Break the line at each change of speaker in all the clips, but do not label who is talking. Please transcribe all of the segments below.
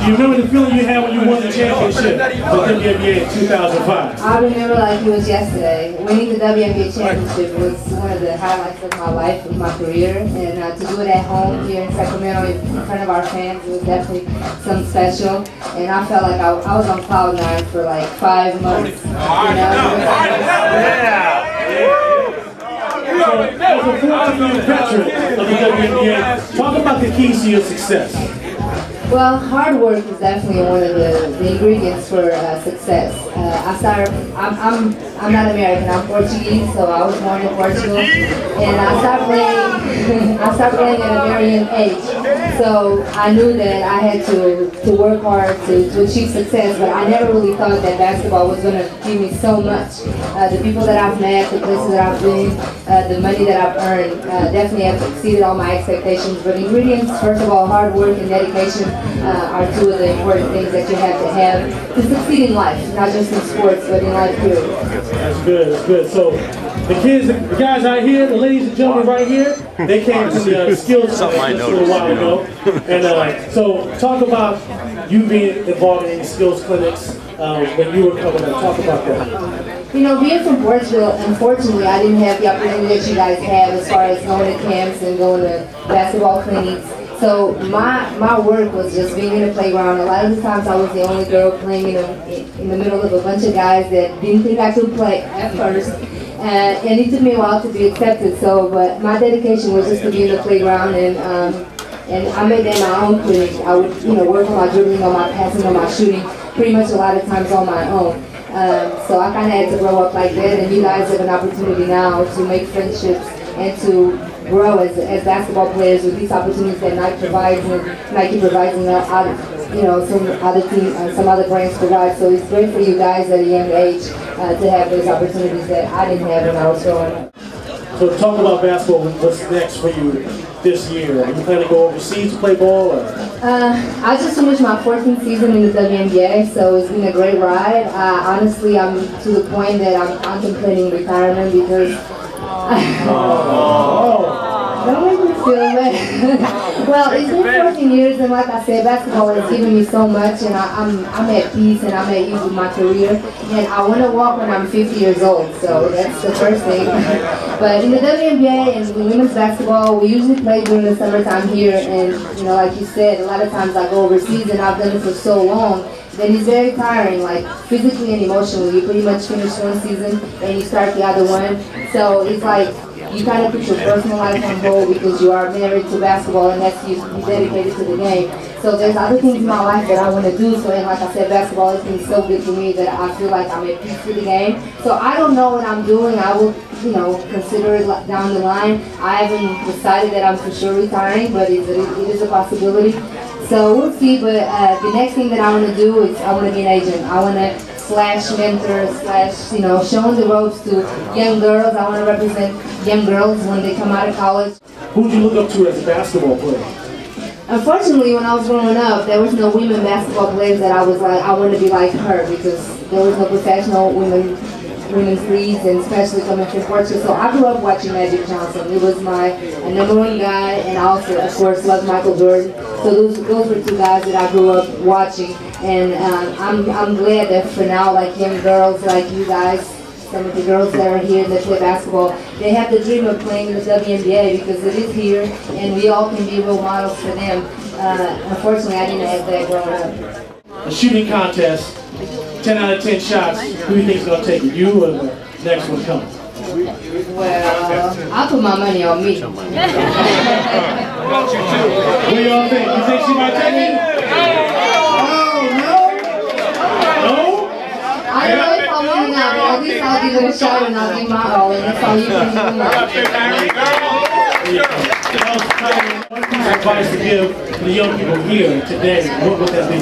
you remember the feeling you had when you won the championship with WNBA in 2005?
I remember like it was yesterday. Winning the WNBA championship was one of the highlights of my life, of my career, and to do it at home here in Sacramento in front of our fans, it was definitely something special. And I felt like I was on cloud nine for like 5 months. You know?
So, as a 14-year veteran of the WNBA, talk about the keys to your success.
Well, hard work is definitely one of the ingredients for success. I'm not American, I'm Portuguese, so I was born in Portugal, and I started playing at a very young age. So I knew that I had to work hard to achieve success, but I never really thought that basketball was going to give me so much. The people that I've met, the places that I've been, the money that I've earned definitely have exceeded all my expectations. But ingredients, first of all, hard work and dedication are two of the important things that you have to succeed in life, not just in sports, but in life period.
That's good, that's good. So the kids, the guys out here, the ladies and gentlemen right here, they came from the skills clinic just a little while ago. And so talk about you being involved in skills clinics when you were coming up. Talk about that.
You know, being from Portugal, unfortunately, I didn't have the opportunity that you guys have as far as going to camps and going to basketball clinics. So my work was just being in the playground. A lot of the times I was the only girl playing in the middle of a bunch of guys that didn't think I could play at first. And it took me a while to be accepted. So, but my dedication was just to be in the playground, and I made that my own clinic. I would, work on my dribbling, on my passing, on my shooting, pretty much a lot of times on my own. So I kind of had to grow up like that, and you guys have an opportunity now to make friendships and to grow as basketball players with these opportunities that Nike provides, and Nike provides, and some other brands provide. So it's great for you guys at a young age to have those opportunities that I didn't have when I was growing up.
So talk about basketball. What's next for you this year? Are you planning to go overseas to play ball? Or?
I just finished my 14th season in the WNBA, so it's been a great ride. Honestly, I'm to the point that I'm contemplating retirement because don't make me feel bad. Well, it's been 14 years, and like I said, basketball has given me so much, and I'm at peace and I'm at ease with my career. And I want to walk when I'm 50 years old, so that's the first thing. But in the WNBA and women's basketball, we usually play during the summertime here, and like you said, a lot of times I go overseas, and I've done it for so long. Then it's very tiring, like physically and emotionally. You pretty much finish one season and you start the other one. So it's like you kind of put your personal life on hold because you are married to basketball and that's you dedicated to the game. So there's other things in my life that I want to do. So, and like I said, basketball has been so good to me that I feel like I'm at peace with the game. So I don't know what I'm doing. I will, consider it down the line. I haven't decided that I'm for sure retiring, but it is a possibility. So we'll see, but the next thing that I want to do is I want to be an agent. I want to mentor, show them the ropes to young girls. I want to represent young girls when they come out of college.
Who did you look up to as a basketball player?
Unfortunately, when I was growing up, there was no women basketball players that I was like, I want to be like her, because there was no professional women's leagues, and especially coming from Portugal. So I grew up watching Magic Johnson. He was my #1 guy, and I also, of course, loved Michael Jordan. So those were two guys that I grew up watching, and I'm glad that for now, like young girls like you guys, some of the girls that are here that play basketball, they have the dream of playing in the WNBA because it is here, and we all can be role models for them. Unfortunately, I didn't have that growing up.
A shooting contest. 10 out of 10 shots, who do you think is going to take it? You or the next one coming?
Well, I'll put my money on me.
What do y'all think? You think she might take it? Oh, no? No?
I don't know if I'll win or not, but at least I'll give it a shot and I'll give my all, and that's all you can do.
One piece of advice to give the young people here today, what would that be?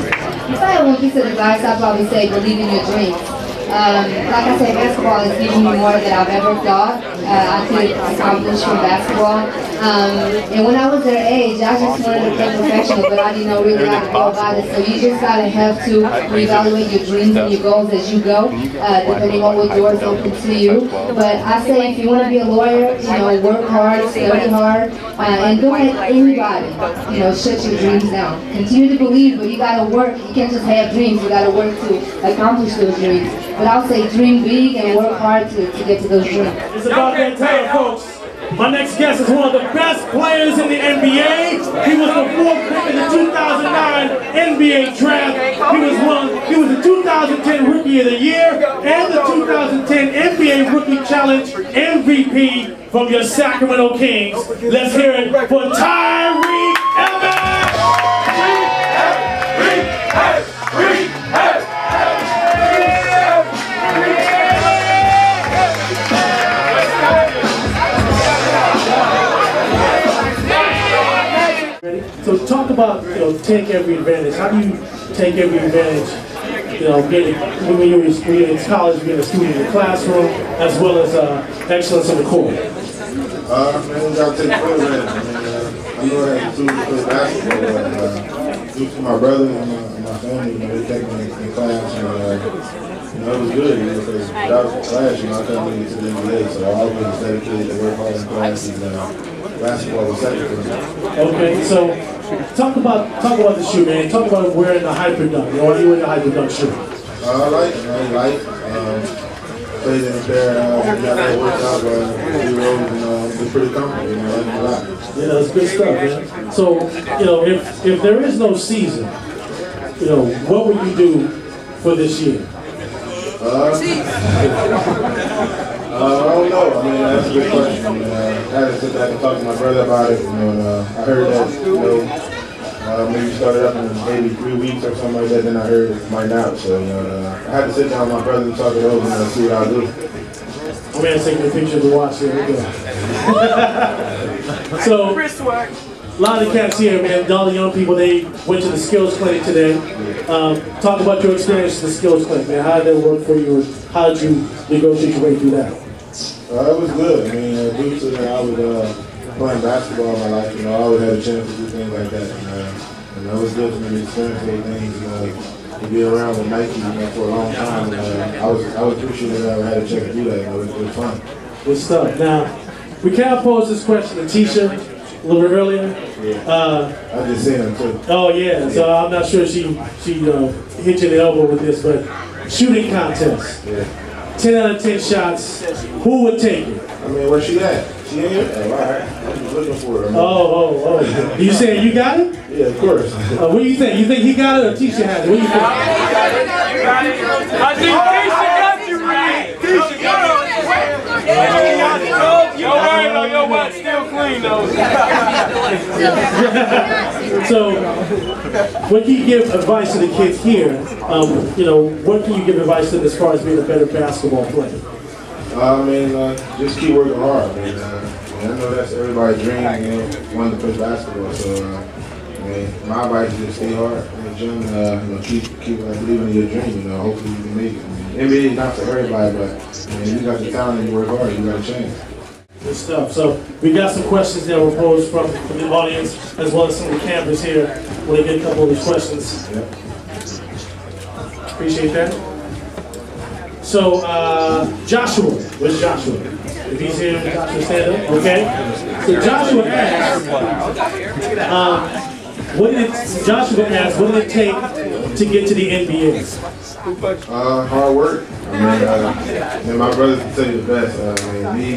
If I had one piece of advice, I'd probably say believe in your dreams. Like I said, basketball is giving me more than I've ever thought I could accomplish from basketball. And when I was their age, I just wanted to play professional, but I didn't know really how to go about it. So you just gotta have to reevaluate your dreams and your goals as you go, depending on what doors open to you. But I say if you want to be a lawyer, you know, work hard, study hard, and don't let anybody, you know, shut your dreams down. Continue to believe, but you gotta work. You can't just have dreams. You gotta work to accomplish those dreams. But I'll say dream big and work hard to get to those dreams.
It's about that time, folks. My next guest is one of the best players in the NBA. He was the 4th pick in the 2009 NBA draft. He was the 2010 Rookie of the Year and the 2010 NBA Rookie Challenge MVP from your Sacramento Kings. Let's hear it for Tyreke Evans! So talk about, you know, take every advantage. How do you take every advantage, you know, when you're in college, being a student in the classroom, as well as excellence on the court?
Man, we gotta take full advantage. I know I had to play basketball, due to my brother and my family, you know, they take me in class, and you know, it was good, you know, because without class, you know, I couldn't make it to the NBA, so I always dedicated to work hard in class, and basketball was second for me.
Okay, so talk about the shoe, man. Talk about wearing the hyper dunk. You know, why are you wearing the hyper dunk shoe?
I like it, man. Played in a pair, got that workout, 3 rows, and it's pretty comfortable, you know, I like it a lot.
Yeah, that's good stuff, man. So, you know, if there is no season, you know, what would you do for this year?
I don't know. I mean, that's a good question. I had to sit back and talk to my brother about it. You know, I heard that, you know, maybe start it up in maybe 3 weeks or something like that. Then I heard it might not. So, you know, I had to sit down with my brother and talk it over and see what I'll do.
I'm going to take a picture of the watch here. We go. So, a lot of the cats here, man, all the young people, they went to the skills clinic today. Talk about your experience at the skills clinic, man. How did that work for you? How did you negotiate your way through that?
It was good. I mean, due to that, I was playing basketball in my life. You know, I always had a chance to do things like that. And it was good for me to experience those things. You know, to be around with Nike, you know, for a long time. I was appreciative that I had a chance to do that. You know, it was fun.
Good stuff. Now, we kind of posed this question to Ticha a little bit earlier.
Yeah. I just seen him too.
Oh yeah. So I'm not sure she hit you in the elbow with this, but shooting contest.
Yeah.
10 out of 10 shots. Who would take it?
I mean, where's she at? She in here? Oh, all right. I'm just looking for her.
Oh. You saying you got it?
Yeah, of course.
What do you think? You think he got it or Ticha has it? What do you think?
I think Ticha got you, man. Ticha got you. You're right on your watch, still clean though.
So, what can you give advice to the kids here? You know, what can you give advice to them as far as being a better basketball player?
I mean, just keep working hard. I know that's everybody's dream, you know, wanting to play basketball. So, I mean, my advice is just stay hard in the gym. You know, keep believing in your dream. You know, hopefully you can make it. I mean, NBA is not for everybody, but I mean, you got the talent and you work hard, you got a chance.
Good stuff. So we got some questions that were posed from the audience as well as some of the campers here. We'll get a couple of these questions.
Yep.
Appreciate that. So Joshua, where's Joshua? If he's here, Joshua stand up. Okay. So Joshua asked, what did it take to get to the NBA?
Hard work. I mean, my brothers can tell you the best. I mean, me,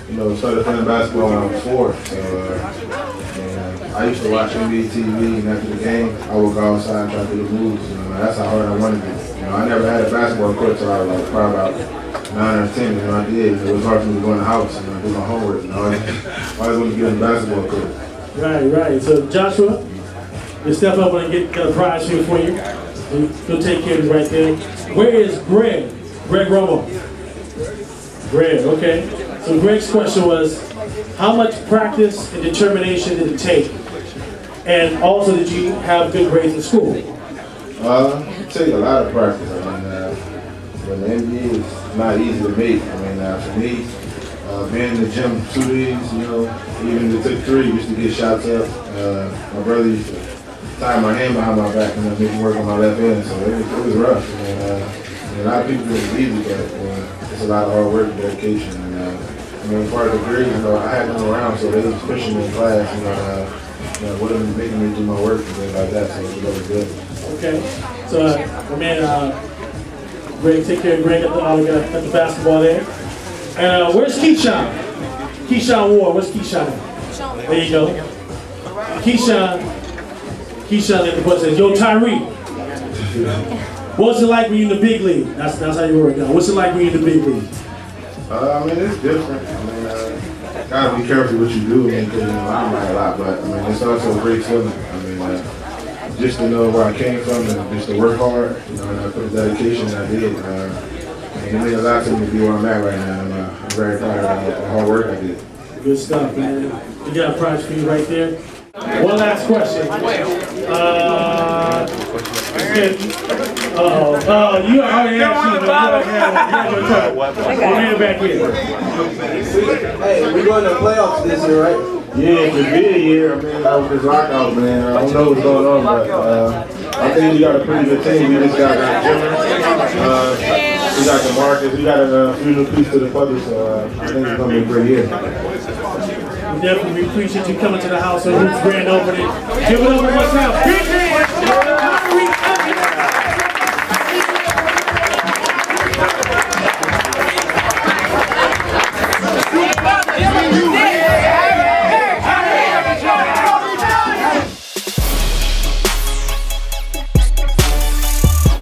you know, started playing basketball when I was 4. So, I used to watch NBA TV, and after the game, I would go outside and try to do the moves. You know, that's how hard I wanted it. You know, I never had a basketball court until I was like probably about 9 or 10. You know, I did. It was hard for me to go in the house and do my homework. You know, I always wanted to get in the basketball court.
Right. So Joshua, you step up and get a prize here for you. You'll take care of it right there. Where is Greg? Greg Romo. Greg, okay. So Greg's question was, how much practice and determination did it take? And also, did you have good grades in school?
It takes a lot of practice. I mean, but the NBA is not easy to make. I mean, for me, being in the gym 2 days, you know, even if it took 3, used to get shots up. My brother used to tie my hand behind my back and make me work on my left hand, so it was rough. And a lot of people think it's easy, but it's a lot of hard work and dedication. And I mean, part of the grade, you know, I had them around, so they was pushing me in class, you know, wouldn't making me do my work and things like that, so it was really good.
Okay, so my man, Greg, take care of Greg at the basketball there. And where's Keyshawn? Keyshawn Ward, where's Keyshawn? There you go. Keyshawn at the bus says, yo, Tyreke, what's it like when you're in the big league? That's how you work out. What's it like when you're in the big league?
I mean, it's different. I mean, gotta be careful what you do, because you know, I'm right a lot, but I mean, it's also a great feeling. I mean, just to know where I came from and just to work hard, you know, and I put the dedication that I did. It means a lot to me to be where I'm at right now. And, I'm very proud of the hard work I did.
Good stuff, man. We got a prize for you right there. One last question. You already asked me. Back here.
Hey, we're going to the playoffs this year, right? Yeah, it's a big year. I mean, with this lockout, man, I don't know what's going on, but I think we got a pretty good team. We just got Jimmer, we got the Marcus, we got a few new pieces to the public, so I think it's going to be a great year.
We definitely appreciate you coming to the House of Hoops grand opening. Give it up one more time.